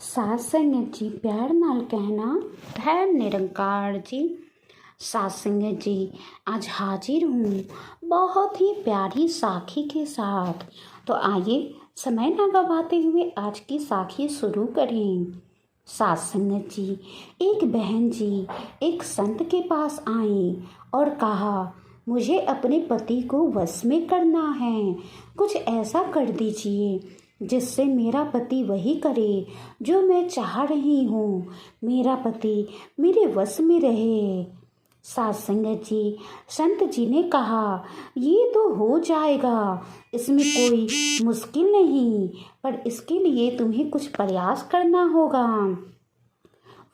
सासंग जी प्यार नाल कहना है निरंकार जी। सासंग जी आज हाजिर हूँ बहुत ही प्यारी साखी के साथ। तो आइए समय ना गवाते हुए आज की साखी शुरू करें। सासंग जी एक बहन जी एक संत के पास आई और कहा, मुझे अपने पति को वश में करना है, कुछ ऐसा कर दीजिए जिससे मेरा पति वही करे जो मैं चाह रही हूँ, मेरा पति मेरे वश में रहे। सासंग जी संत जी ने कहा, ये तो हो जाएगा, इसमें कोई मुश्किल नहीं, पर इसके लिए तुम्हें कुछ प्रयास करना होगा।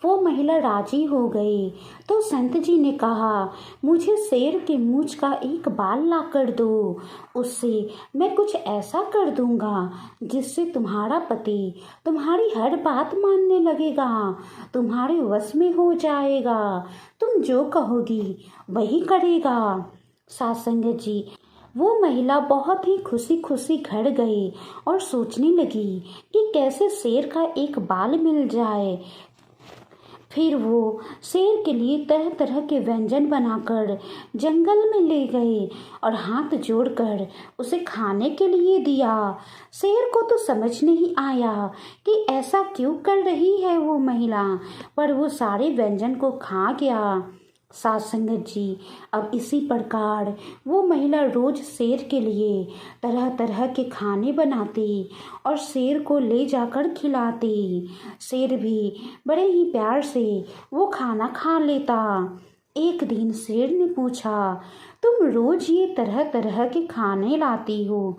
वो महिला राजी हो गई। तो संत जी ने कहा, मुझे शेर के मूंछ का एक बाल ला कर दो, उससे मैं कुछ ऐसा कर दूंगा जिससे तुम्हारा पति तुम्हारी हर बात मानने लगेगा, तुम्हारे वश में हो जाएगा, तुम जो कहोगी वही करेगा। सासंग जी वो महिला बहुत ही खुशी खुशी घर गई और सोचने लगी कि कैसे शेर का एक बाल मिल जाए। फिर वो शेर के लिए तरह तरह के व्यंजन बनाकर जंगल में ले गए और हाथ जोड़कर उसे खाने के लिए दिया। शेर को तो समझ नहीं आया कि ऐसा क्यों कर रही है वो महिला, पर वो सारे व्यंजन को खा गया। सासंग जी अब इसी प्रकार वो महिला रोज शेर के लिए तरह तरह के खाने बनाती और शेर को ले जाकर खिलाती। शेर भी बड़े ही प्यार से वो खाना खा लेता। एक दिन शेर ने पूछा, तुम रोज ये तरह तरह के खाने लाती हो,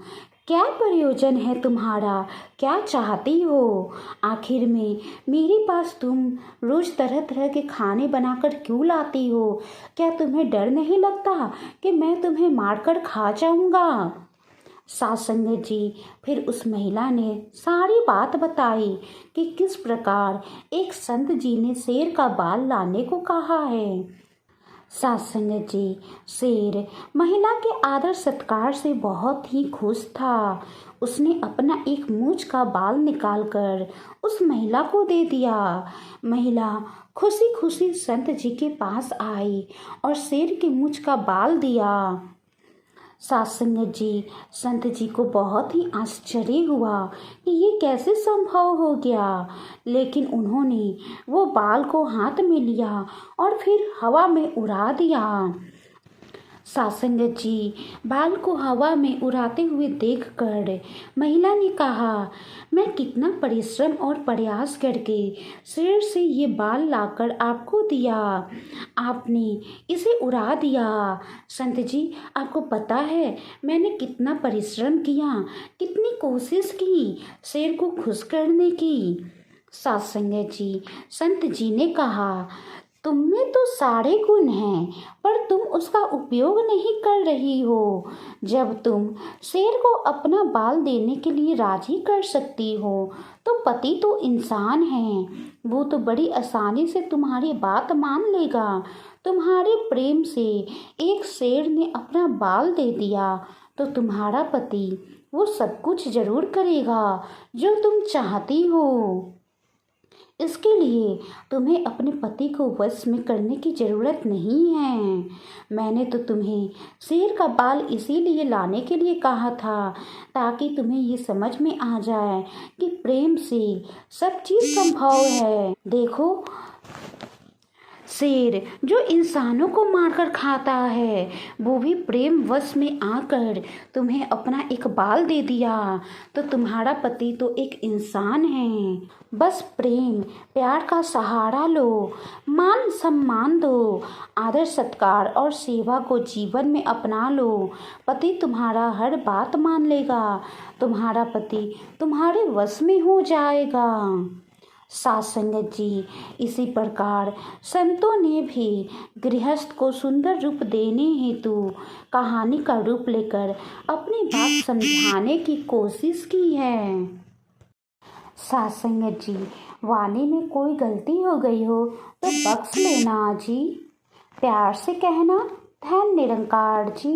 क्या प्रयोजन है तुम्हारा, क्या चाहती हो? आखिर में मेरे पास तुम रोज तरह तरह के खाने बनाकर क्यों लाती हो? क्या तुम्हें डर नहीं लगता कि मैं तुम्हें मारकर खा जाऊंगा? सासंग जी फिर उस महिला ने सारी बात बताई कि किस प्रकार एक संत जी ने शेर का बाल लाने को कहा है। सासंग जी शेर महिला के आदर सत्कार से बहुत ही खुश था। उसने अपना एक मूंछ का बाल निकालकर उस महिला को दे दिया। महिला खुशी खुशी संत जी के पास आई और शेर के मूंछ का बाल दिया। सासंग जी संत जी को बहुत ही आश्चर्य हुआ कि ये कैसे संभव हो गया, लेकिन उन्होंने वो बाल को हाथ में लिया और फिर हवा में उड़ा दिया। सासंग जी बाल को हवा में उड़ाते हुए देखकर महिला ने कहा, मैं कितना परिश्रम और प्रयास करके शेर से ये बाल लाकर आपको दिया, आपने इसे उड़ा दिया। संत जी आपको पता है मैंने कितना परिश्रम किया, कितनी कोशिश की शेर को खुश करने की। सासंग जी संत जी ने कहा, तुम में तो सारे गुण हैं, पर तुम उसका उपयोग नहीं कर रही हो। जब तुम शेर को अपना बाल देने के लिए राजी कर सकती हो, तो पति तो इंसान है, वो तो बड़ी आसानी से तुम्हारी बात मान लेगा। तुम्हारे प्रेम से एक शेर ने अपना बाल दे दिया, तो तुम्हारा पति वो सब कुछ जरूर करेगा जो तुम चाहती हो। इसके लिए तुम्हें अपने पति को वश में करने की ज़रूरत नहीं है। मैंने तो तुम्हें शेर का बाल इसीलिए लाने के लिए कहा था, ताकि तुम्हें ये समझ में आ जाए कि प्रेम से सब चीज़ संभव है। देखो शेर जो इंसानों को मारकर खाता है, वो भी प्रेम वश में आकर तुम्हें अपना एक बाल दे दिया, तो तुम्हारा पति तो एक इंसान है। बस प्रेम प्यार का सहारा लो, मान सम्मान दो, आदर सत्कार और सेवा को जीवन में अपना लो। पति तुम्हारा हर बात मान लेगा, तुम्हारा पति तुम्हारे वश में हो जाएगा। सासंग जी इसी प्रकार संतों ने भी गृहस्थ को सुंदर रूप देने हेतु कहानी का रूप लेकर अपनी बात समझाने की कोशिश की है। सासंग जी वाणी में कोई गलती हो गई हो तो बख्श लेना जी, प्यार से कहना। धन्य निरंकार जी।